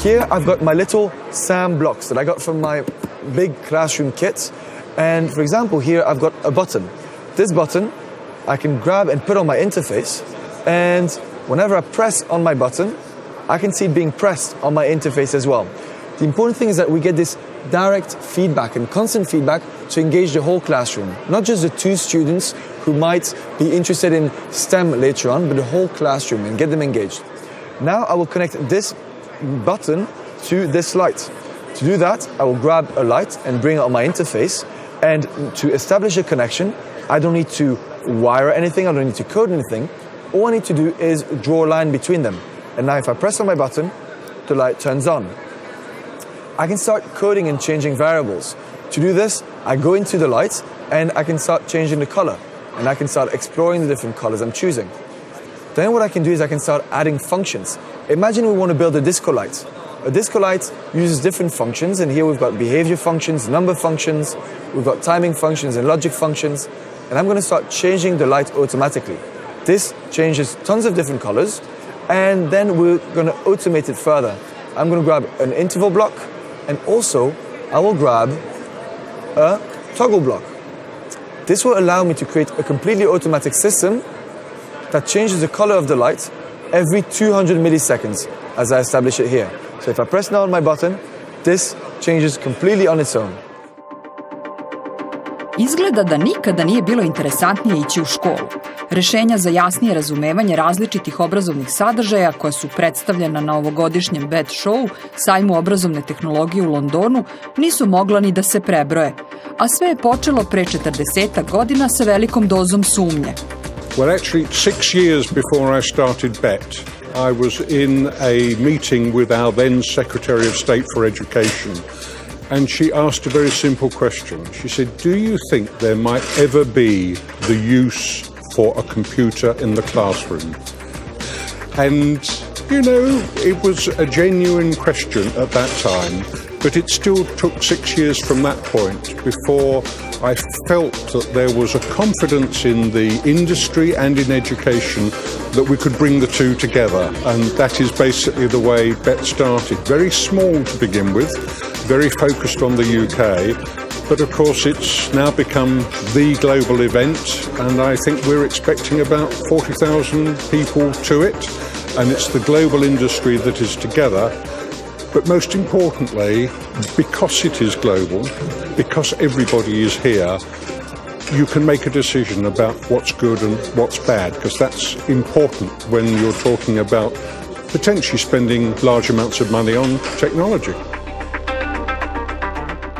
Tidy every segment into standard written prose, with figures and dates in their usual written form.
Here I've got my little SAM blocks that I got from my big classroom kit. And for example, here I've got a button. This button I can grab and put on my interface, and whenever I press on my button, I can see it being pressed on my interface as well. The important thing is that we get this direct feedback and constant feedback to engage the whole classroom, not just the 2 students who might be interested in STEM later on, but the whole classroom, and get them engaged. Now I will connect this button to this light. To do that, I will grab a light and bring it on my interface, and to establish a connection, I don't need to wire anything, I don't need to code anything. All I need to do is draw a line between them. And now if I press on my button, the light turns on. I can start coding and changing variables. To do this, I go into the light and I can start changing the color. And I can start exploring the different colors I'm choosing. Then what I can do is I can start adding functions. Imagine we want to build a disco light. A disco light uses different functions, and here we've got behavior functions, number functions, we've got timing functions and logic functions. And I'm going to start changing the light automatically. This changes tons of different colors, and then we're going to automate it further. I'm going to grab an interval block, and also I will grab a toggle block. This will allow me to create a completely automatic system that changes the color of the light every 200 milliseconds as I establish it here. So if I press now on my button, this changes completely on its own. Izgleda da nikada nije bilo interesantnije ići u školu. Rešenja za jasnije razumevanje različitih obrazovnih sadržaja koja su predstavljena na ovogodišnjem BET show, sajmu obrazovne tehnologije u Londonu, nisu mogla ni da se prebroje. A sve je počelo pre 40 godina sa velikom dozom sumnje. Well, actually, 6 years before I started BET, I was in a meeting with our then Secretary of State for Education. And she asked a very simple question. She said, do you think there might ever be the use for a computer in the classroom? And, you know, it was a genuine question at that time, but it still took 6 years from that point before I felt that there was a confidence in the industry and in education that we could bring the two together. And that is basically the way BET started. Very small to begin with, very focused on the UK, but of course it's now become the global event, and I think we're expecting about 40,000 people to it, and it's the global industry that is together. But most importantly, because it is global, because everybody is here, you can make a decision about what's good and what's bad, because that's important when you're talking about potentially spending large amounts of money on technology.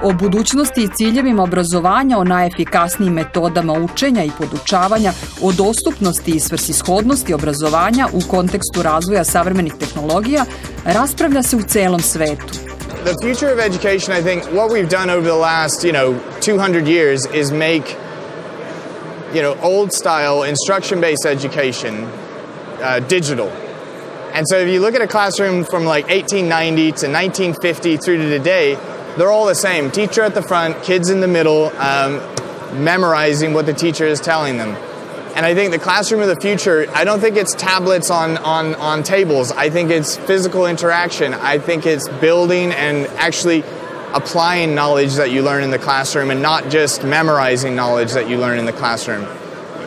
O budućnosti i ciljevima obrazovanja, o najefikasnijim metodama učenja i podučavanja, o dostupnosti i svrsishodnosti obrazovanja u kontekstu razvoja savremenih tehnologija raspravlja se u celom svetu. The future of education, I think, what we've done over the last, 200 years is make, old-style instruction-based education digital. And so if you look at a classroom from like 1890 to 1950 through to today, they're all the same. Teacher at the front, kids in the middle, memorizing what the teacher is telling them. And I think the classroom of the future, I don't think it's tablets on tables. I think it's physical interaction. I think it's building and actually applying knowledge that you learn in the classroom and not just memorizing knowledge that you learn in the classroom.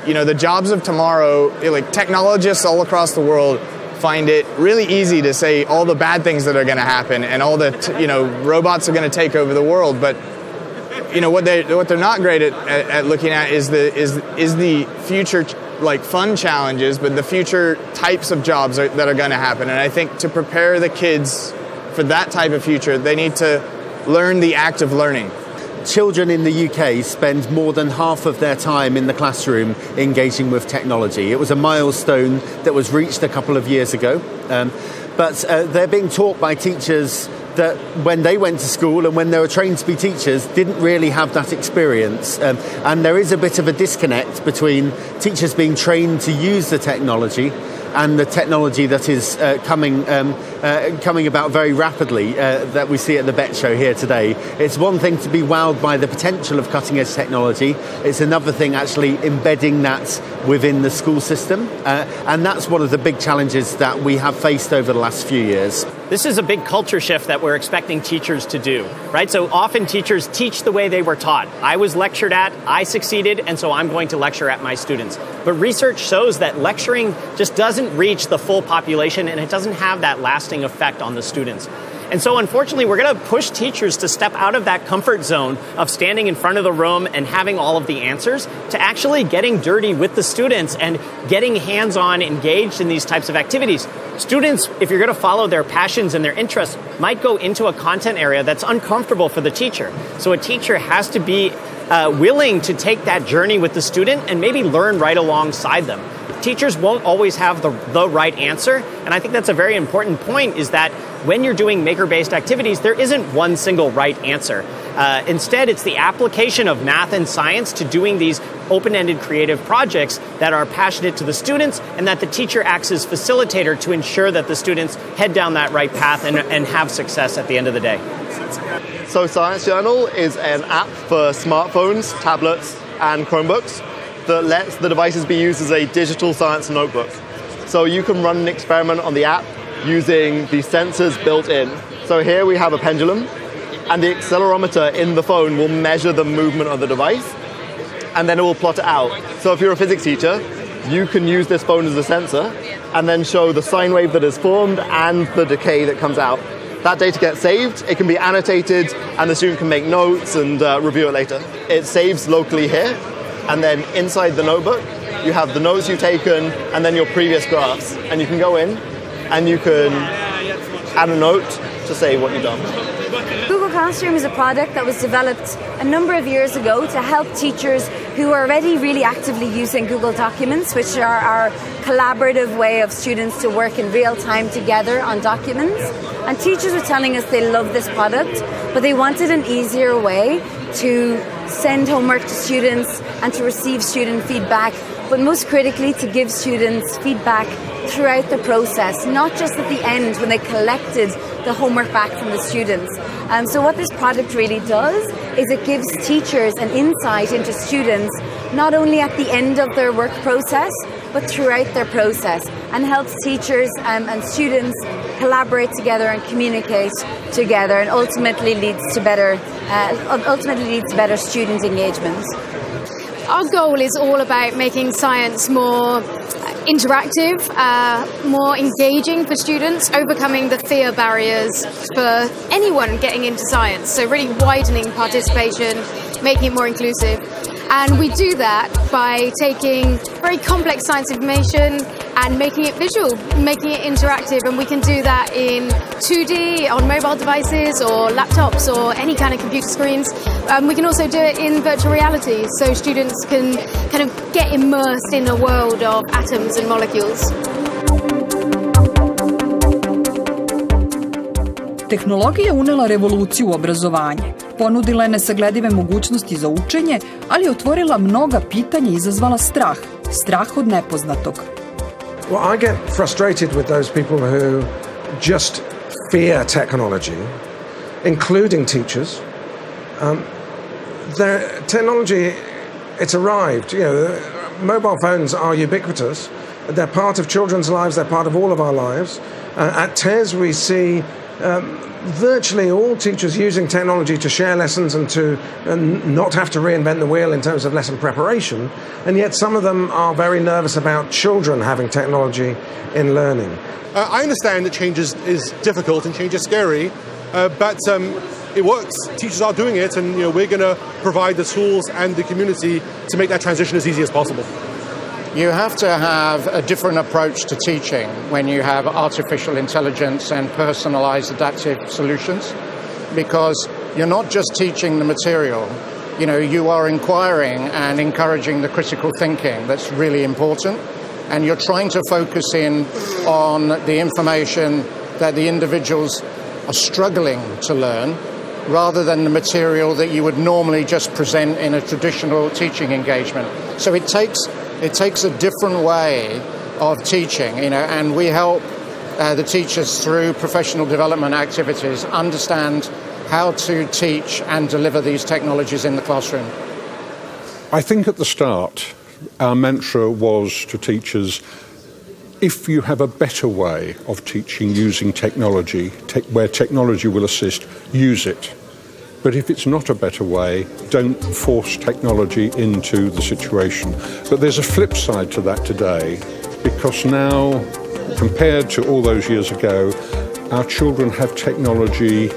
The jobs of tomorrow, like technologists all across the world, find it really easy to say all the bad things that are going to happen and all the robots are going to take over the world, but what they're not great at looking at is the future, like fun challenges, but the future types of jobs that are going to happen. And I think to prepare the kids for that type of future, they need to learn the act of learning. Children in the UK spend more than half of their time in the classroom engaging with technology. It was a milestone that was reached a couple of years ago, but they're being taught by teachers that when they went to school and when they were trained to be teachers didn't really have that experience. And there is a bit of a disconnect between teachers being trained to use the technology and the technology that is coming about very rapidly that we see at the BET show here today. It's one thing to be wowed by the potential of cutting-edge technology. It's another thing actually embedding that within the school system. And that's one of the big challenges that we have faced over the last few years. this is a big culture shift that we're expecting teachers to do, right? So often teachers teach the way they were taught. I was lectured at, I succeeded, and so I'm going to lecture at my students. But research shows that lecturing just doesn't reach the full population, and it doesn't have that lasting effect on the students. And so unfortunately, we're going to push teachers to step out of that comfort zone of standing in front of the room and having all of the answers to actually getting dirty with the students and getting hands-on engaged in these types of activities. Students, if you're going to follow their passions and their interests, might go into a content area that's uncomfortable for the teacher. So a teacher has to be willing to take that journey with the student and maybe learn right alongside them. Teachers won't always have the right answer, and I think that's a very important point, is that when you're doing maker-based activities, there isn't one single right answer. Instead, it's the application of math and science to doing these open-ended creative projects that are passionate to the students, and that the teacher acts as facilitator to ensure that the students head down that right path and have success at the end of the day. So Science Journal is an app for smartphones, tablets, and Chromebooks that lets the devices be used as a digital science notebook. So you can run an experiment on the app using the sensors built in. So here we have a pendulum, and the accelerometer in the phone will measure the movement of the device, and then it will plot it out. So if you're a physics teacher, you can use this phone as a sensor, and then show the sine wave that is formed and the decay that comes out. That data gets saved, it can be annotated, and the student can make notes and review it later. It saves locally here, and then inside the notebook, you have the notes you've taken and then your previous graphs. And you can go in and you can add a note to say what you've done. Google Classroom is a product that was developed a number of years ago to help teachers who are already really actively using Google Documents, which are our collaborative way of students to work in real time together on documents. And teachers were telling us they love this product, but they wanted an easier way to send homework to students and to receive student feedback, but most critically to give students feedback throughout the process, not just at the end when they collected the homework back from the students. So what this product really does is it gives teachers an insight into students, not only at the end of their work process, but throughout their process, and helps teachers and students collaborate together and communicate together, and ultimately leads to better student engagement. Our goal is all about making science more interactive, more engaging for students, overcoming the fear barriers for anyone getting into science. So really widening participation, making it more inclusive. And we do that by taking very complex science information and making it visual, making it interactive. And we can do that in 2D on mobile devices or laptops or any kind of computer screens. We can also do it in virtual reality, so students can kind of get immersed in a world of atoms and molecules. Tehnologija je unela revoluciju u obrazovanje, ponudila je nesagledive mogućnosti za učenje, ali je otvorila mnoga pitanja i izazvala strah od nepoznatog. Well, I get frustrated with those people who just fear technology, including teachers. Technology, it's arrived. You know, mobile phones are ubiquitous. They're part of children's lives. They're part of all of our lives. At TES, we see virtually all teachers using technology to share lessons and to not have to reinvent the wheel in terms of lesson preparation, and yet some of them are very nervous about children having technology in learning. I understand that change is difficult and change is scary, but it works. Teachers are doing it, and we're going to provide the tools and the community to make that transition as easy as possible. You have to have a different approach to teaching when you have artificial intelligence and personalized adaptive solutions, because you're not just teaching the material. You are inquiring and encouraging the critical thinking. That's really important. And you're trying to focus in on the information that the individuals are struggling to learn, rather than the material that you would normally just present in a traditional teaching engagement. So it takes a different way of teaching, and we help the teachers through professional development activities understand how to teach and deliver these technologies in the classroom. I think at the start, our mantra was to teachers, if you have a better way of teaching using technology, where technology will assist, use it. But if it's not a better way, don't force technology into the situation. But there's a flip side to that today, because now, compared to all those years ago, our children have technology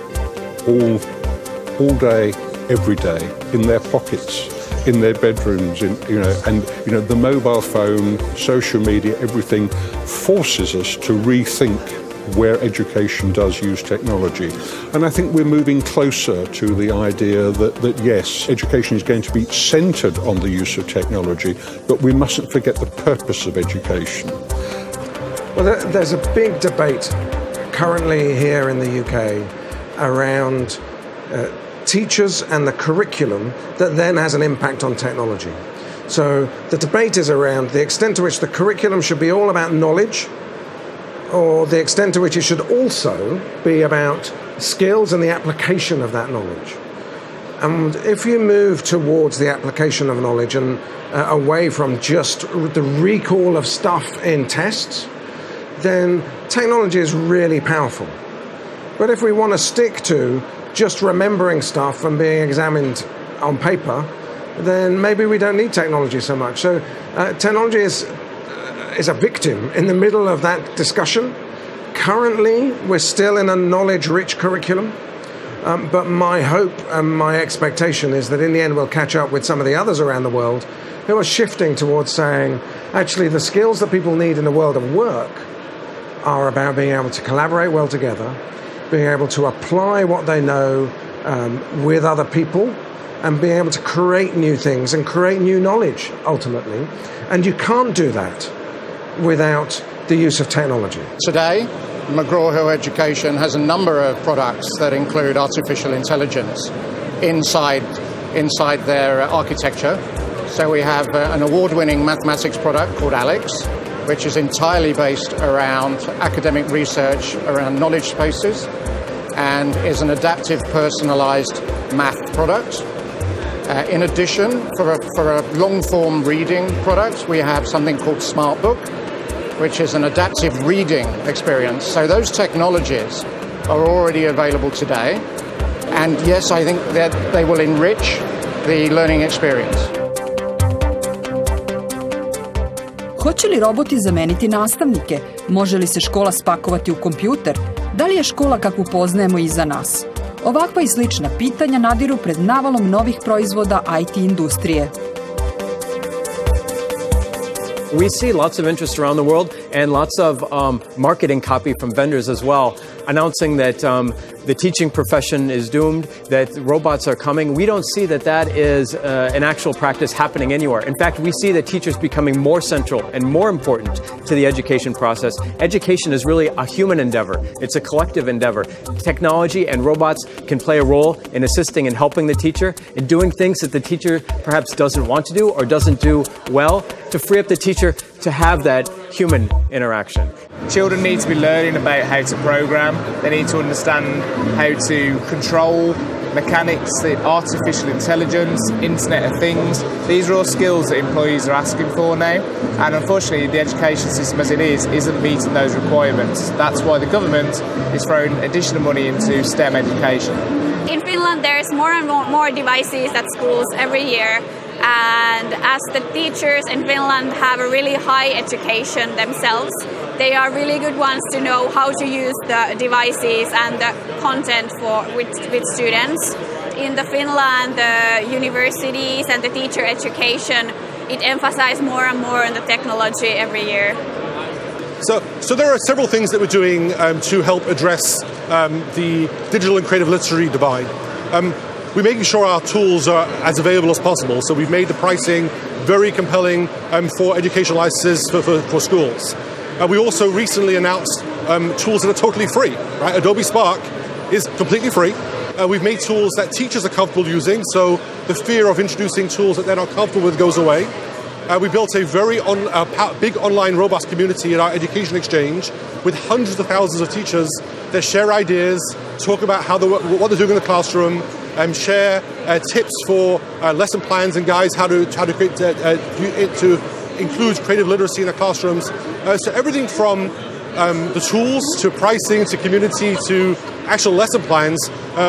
all day, every day, in their pockets, in their bedrooms, the mobile phone, social media, everything forces us to rethink where education does use technology. And I think we're moving closer to the idea that yes, education is going to be centred on the use of technology, but we mustn't forget the purpose of education. Well, there's a big debate currently here in the UK around teachers and the curriculum that then has an impact on technology. So the debate is around the extent to which the curriculum should be all about knowledge, or the extent to which it should also be about skills and the application of that knowledge. And if you move towards the application of knowledge and away from just the recall of stuff in tests, then technology is really powerful. But if we want to stick to just remembering stuff and being examined on paper, then maybe we don't need technology so much. So technology is a victim in the middle of that discussion. Currently, we're still in a knowledge-rich curriculum, but my hope and my expectation is that in the end we'll catch up with some of the others around the world who are shifting towards saying, actually, the skills that people need in the world of work are about being able to collaborate well together, being able to apply what they know with other people, and being able to create new things and create new knowledge, ultimately. And you can't do that without the use of technology. Today, McGraw-Hill Education has a number of products that include artificial intelligence inside their architecture. So we have an award-winning mathematics product called Alex, which is entirely based around academic research around knowledge spaces and is an adaptive, personalized math product. In addition, for a long-form reading product, we have something called SmartBook, which is an adaptive reading experience. So those technologies are already available today. And yes, I think that they will enrich the learning experience. Hoće li roboti zameniti nastavnike? Može li se škola spakovati u kompjuter? Da li je škola kakvu poznajemo iza nas? Ovakva i slična pitanja nadiru pred navalom novih proizvoda IT industrije. We see lots of interest around the world and lots of marketing copy from vendors as well, announcing that the teaching profession is doomed, that robots are coming. We don't see that is an actual practice happening anywhere. In fact, we see that teachers becoming more central and more important to the education process. Education is really a human endeavor. It's a collective endeavor. Technology and robots can play a role in assisting and helping the teacher in doing things that the teacher perhaps doesn't want to do or doesn't do well, to free up the teacher to have that human interaction. Children need to be learning about how to program. They need to understand how to control mechanics, artificial intelligence, Internet of Things. These are all skills that employees are asking for now, and unfortunately the education system as it isn't meeting those requirements. That's why the government is throwing additional money into STEM education. In Finland there's more and more devices at schools every year, and as the teachers in Finland have a really high education themselves, they are really good ones to know how to use the devices and the content with students. In the Finland, the universities and the teacher education, it emphasizes more and more on the technology every year. So there are several things that we're doing to help address the digital and creative literacy divide. We're making sure our tools are as available as possible. So we've made the pricing very compelling for educational licenses for schools. We also recently announced tools that are totally free. Right? Adobe Spark is completely free. We've made tools that teachers are comfortable using, so the fear of introducing tools that they're not comfortable with goes away. We built a very big online robust community at our education exchange with hundreds of thousands of teachers that share ideas, talk about what they're doing in the classroom, share tips for lesson plans and guides, how to create to includes creative literacy in the classrooms. So everything from the tools to pricing to community to actual lesson plans,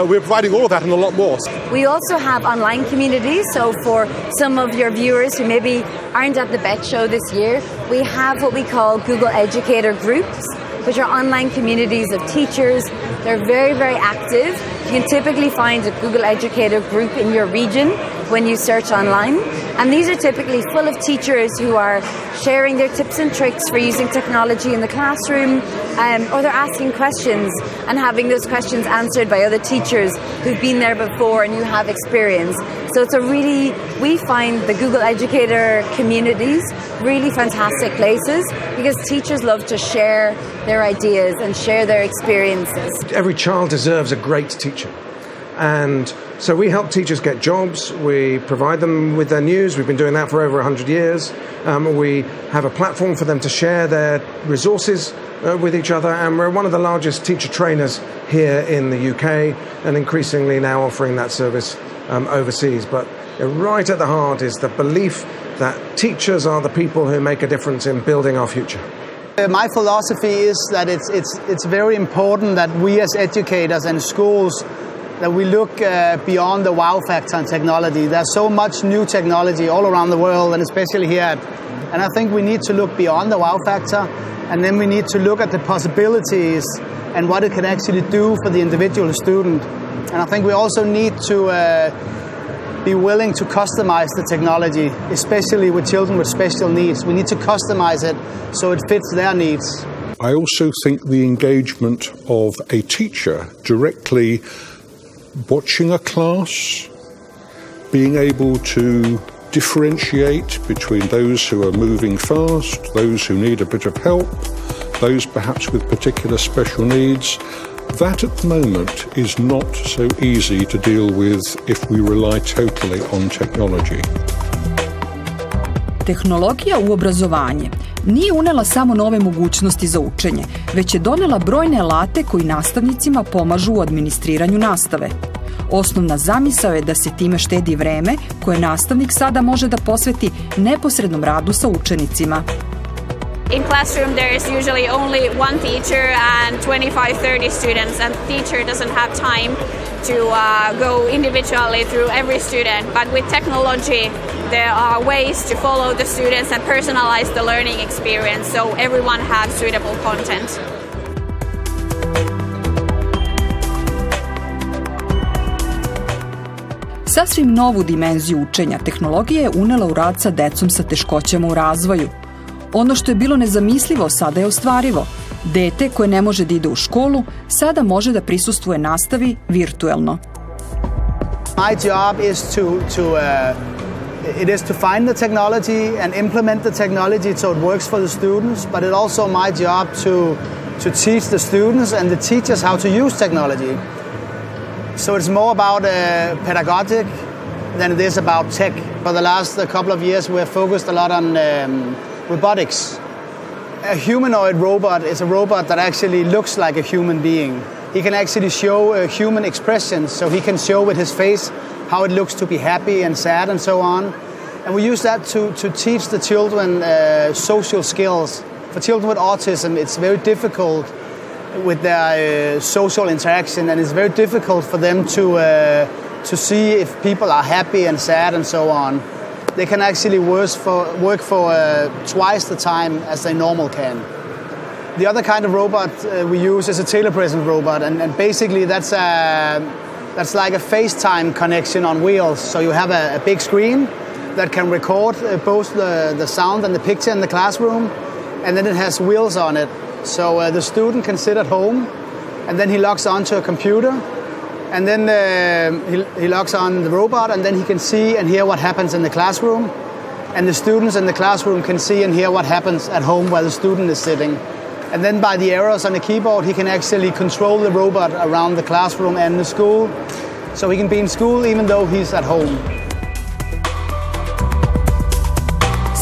we're providing all of that and a lot more. We also have online communities, so for some of your viewers who maybe aren't at the BET show this year, we have what we call Google Educator Groups, which are online communities of teachers. They're very, very active. You can typically find a Google Educator group in your region when you search online. And these are typically full of teachers who are sharing their tips and tricks for using technology in the classroom, or they're asking questions and having those questions answered by other teachers who've been there before and who have experience. So it's we find the Google Educator communities really fantastic places because teachers love to share their ideas and share their experiences. Every child deserves a great teacher. And so we help teachers get jobs, we provide them with their news, we've been doing that for over 100 years. We have a platform for them to share their resources with each other, and we're one of the largest teacher trainers here in the UK and increasingly now offering that service overseas. But right at the heart is the belief that teachers are the people who make a difference in building our future. My philosophy is that it's very important that we as educators and schools that we look beyond the wow factor in technology. There's so much new technology all around the world, and especially here. And I think we need to look beyond the wow factor, and then we need to look at the possibilities and what it can actually do for the individual student. And I think we also need to be willing to customize the technology, especially with children with special needs. We need to customize it so it fits their needs. I also think the engagement of a teacher directly watching a class, being able to differentiate between those who are moving fast, those who need a bit of help, those perhaps with particular special needs, that at the moment is not so easy to deal with if we rely totally on technology. Tehnologija u obrazovanje nije unela samo nove mogućnosti za učenje, već je donela brojne alate koji nastavnicima pomažu u administriranju nastave. Osnovna zamisao je da se time štedi vreme koje nastavnik sada može da posveti neposrednom radu sa učenicima. In classroom there is usually only one teacher and 25-30 students, and the teacher doesn't have time to go individually through every student. But with technology there are ways to follow the students and personalize the learning experience so everyone has suitable content. Sasvim novu dimenziju učenja tehnologije je unela u rad sa decom sa teškoćama u razvoju. Ono što je bilo nezamislivo sada je ostvarivo. Dete koje ne može da ide u školu sada može da prisustvuje nastavi virtuelno. My job is to find the technology and implement the technology so it works for the students, but it's also my job to teach the students and the teachers how to use technology. So it's more about pedagogic than it is about tech. For the last couple of years we have focused a lot on robotics. A humanoid robot is a robot that actually looks like a human being. He can actually show human expressions, so he can show with his face how it looks to be happy and sad and so on. And we use that to teach the children social skills. For children with autism, it's very difficult with their social interaction, and it's very difficult for them to see if people are happy and sad and so on. They can actually work for twice the time as they normal can. The other kind of robot we use is a telepresence robot, and basically that's like a FaceTime connection on wheels. So you have a big screen that can record both the sound and the picture in the classroom, and then it has wheels on it. So the student can sit at home, and then he logs onto a computer, and then he logs on the robot, and then he can see and hear what happens in the classroom, and the students in the classroom can see and hear what happens at home where the student is sitting. And then by the arrows on the keyboard, he can actually control the robot around the classroom and the school, so he can be in school even though he's at home.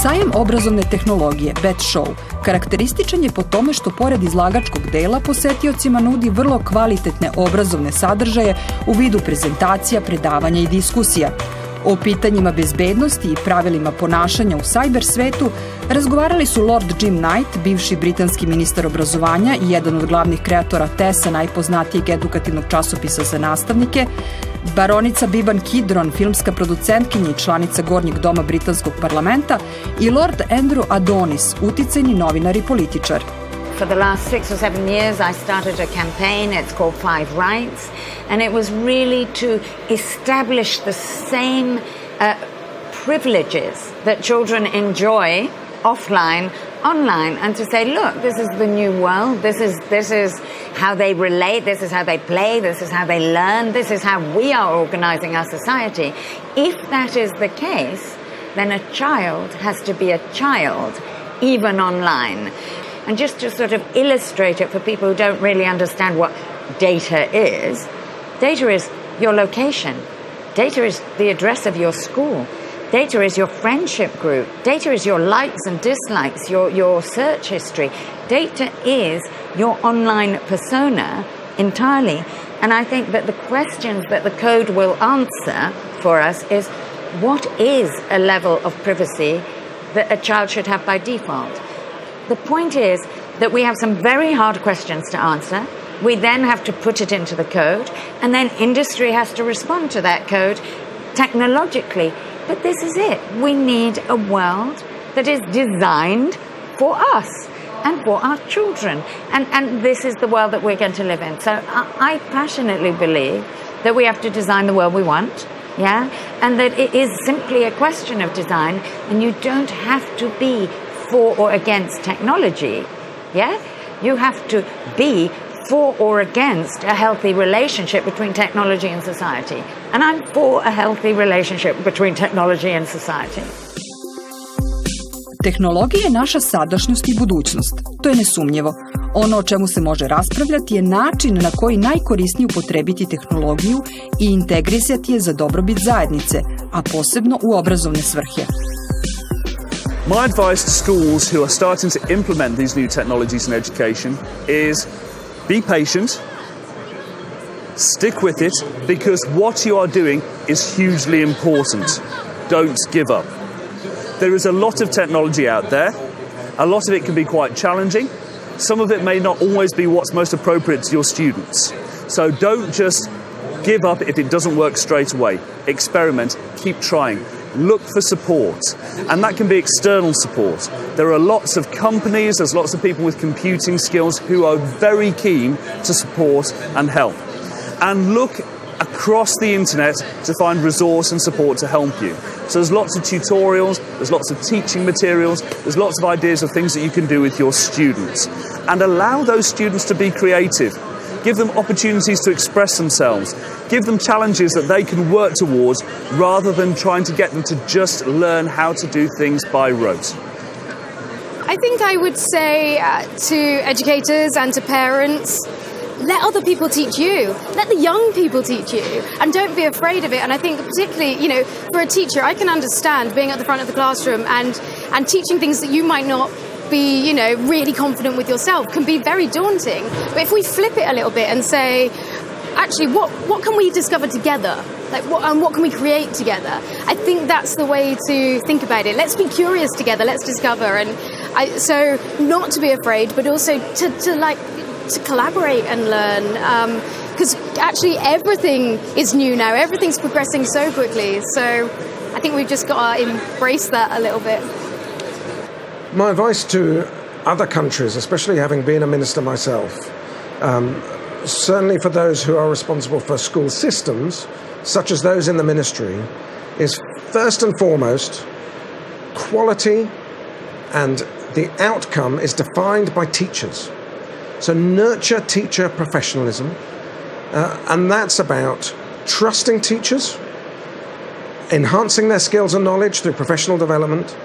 Sajam obrazovne tehnologije, BET Show, karakterističan je po tome što pored izlagačkog dela posetiocima nudi vrlo kvalitetne obrazovne sadržaje u vidu prezentacija, predavanja i diskusija. O pitanjima bezbednosti i pravilima ponašanja u sajber svetu razgovarali su Lord Jim Knight, bivši britanski ministar obrazovanja i jedan od glavnih kreatora TES-a, najpoznatijeg edukativnog časopisa za nastavnike, baronica Biban Kidron, filmska producentkinja i članica Gornjeg doma britanskog parlamenta, i Lord Andrew Adonis, uticajni novinar i političar. For the last 6 or 7 years, I started a campaign. It's called 5 Rights, and it was really to establish the same privileges that children enjoy offline, online, and to say, look, this is the new world. This is how they relate. This is how they play. This is how they learn. This is how we are organizing our society. If that is the case, then a child has to be a child, even online. And just to sort of illustrate it for people who don't really understand what data is your location. Data is the address of your school. Data is your friendship group. Data is your likes and dislikes, your search history. Data is your online persona entirely. And I think that the questions that the code will answer for us is, what is a level of privacy that a child should have by default? The point is that we have some very hard questions to answer. We then have to put it into the code, and then industry has to respond to that code technologically. But this is it. We need a world that is designed for us and for our children. And this is the world that we're going to live in. So I passionately believe that we have to design the world we want, yeah? And that it is simply a question of design, and you don't have to be for or against technology, yeah? You have to be for or against a healthy relationship between technology and society. And I'm for a healthy relationship between technology and society. Tehnologija je naša sadašnjost i budućnost. To je nesumnjivo. Ono o čemu se može raspravljati je način na koji najkorisnije upotrebiti tehnologiju i integrisati je za dobrobit zajednice, a posebno u obrazovne svrhe. My advice to schools who are starting to implement these new technologies in education is be patient, stick with it, because what you are doing is hugely important. Don't give up. There is a lot of technology out there. A lot of it can be quite challenging. Some of it may not always be what's most appropriate to your students. So don't just give up if it doesn't work straight away. Experiment, keep trying. Look for support, and that can be external support. There are lots of companies, there's lots of people with computing skills who are very keen to support and help. And look across the internet to find resource and support to help you. So there's lots of tutorials, there's lots of teaching materials, there's lots of ideas of things that you can do with your students. And allow those students to be creative. Give them opportunities to express themselves. Give them challenges that they can work towards rather than trying to get them to just learn how to do things by rote. I think I would say to educators and to parents, let other people teach you. Let the young people teach you. And don't be afraid of it. And I think particularly, for a teacher, I can understand being at the front of the classroom and teaching things that you might not be, really confident with yourself can be very daunting. But if we flip it a little bit and say, actually, what can we discover together? What can we create together? I think that's the way to think about it. Let's be curious together. Let's discover. So not to be afraid, but also to collaborate and learn. Because actually everything is new now. Everything's progressing so quickly. So I think we've just got to embrace that a little bit. My advice to other countries, especially having been a minister myself, certainly for those who are responsible for school systems, such as those in the ministry, is first and foremost, quality and the outcome is defined by teachers. So nurture teacher professionalism, and that's about trusting teachers, enhancing their skills and knowledge through professional development,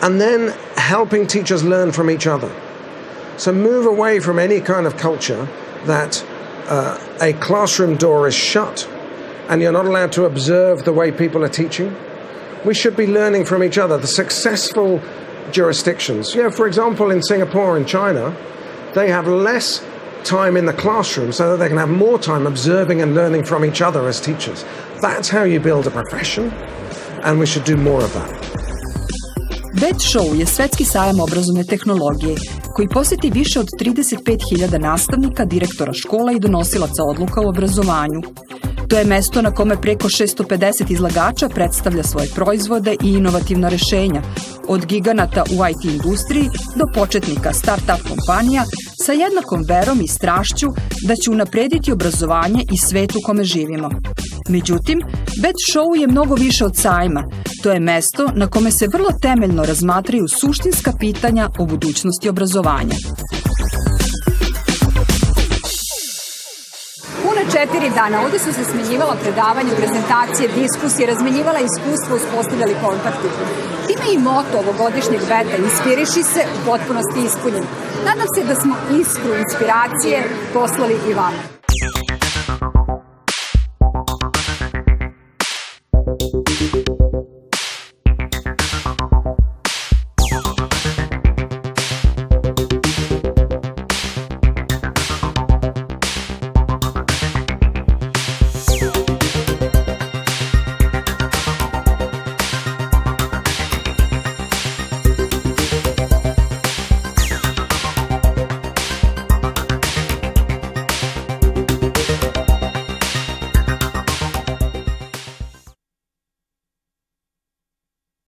and then helping teachers learn from each other. So move away from any kind of culture that a classroom door is shut and you're not allowed to observe the way people are teaching. We should be learning from each other. The successful jurisdictions, for example, in Singapore and China, they have less time in the classroom so that they can have more time observing and learning from each other as teachers. That's how you build a profession, and we should do more of that. BET Show je svetski sajam obrazovne tehnologije, koji poseti više od 35.000 nastavnika, direktora škola i donosilaca odluka u obrazovanju. To je mesto na kome preko 650 izlagača predstavlja svoje proizvode i inovativna rešenja, od giganata u IT industriji do početnika start-up kompanija sa jednakom verom i strašću da će unaprediti obrazovanje i svet u kome živimo. Međutim, BET Show je mnogo više od sajma. To je mesto na kome se vrlo temeljno razmatraju suštinska pitanja o budućnosti obrazovanja. Pune 4 dana ovde su se smenjivala predavanja, prezentacije, diskusije, razmenjivala iskustva, uspostavljali kontakti. Time i moto ovogodišnjeg beta "Inspiriši se" u potpunosti ispunjen. Nadam se da smo iskru inspiracije poslali i vama.